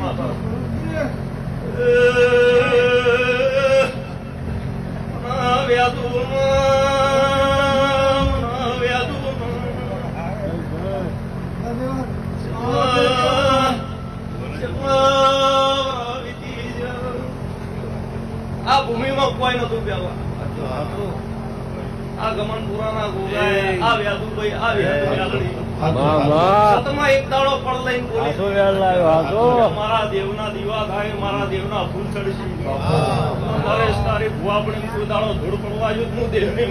આ ભૂમિમાં કોઈ નતું બેવા આ ગમન પુરાના ગોગાએ આ વ્યાદુભાઈ આ વ્યાદુભાઈ એક દાડો પણ લઈને બોલી મારા દેવના દીવા થાય મારા દેવના ફૂલ ચડશે તારી ભુવા પણ કોઈ દાડો ધૂળ પડવા આવ્યું હું દેવની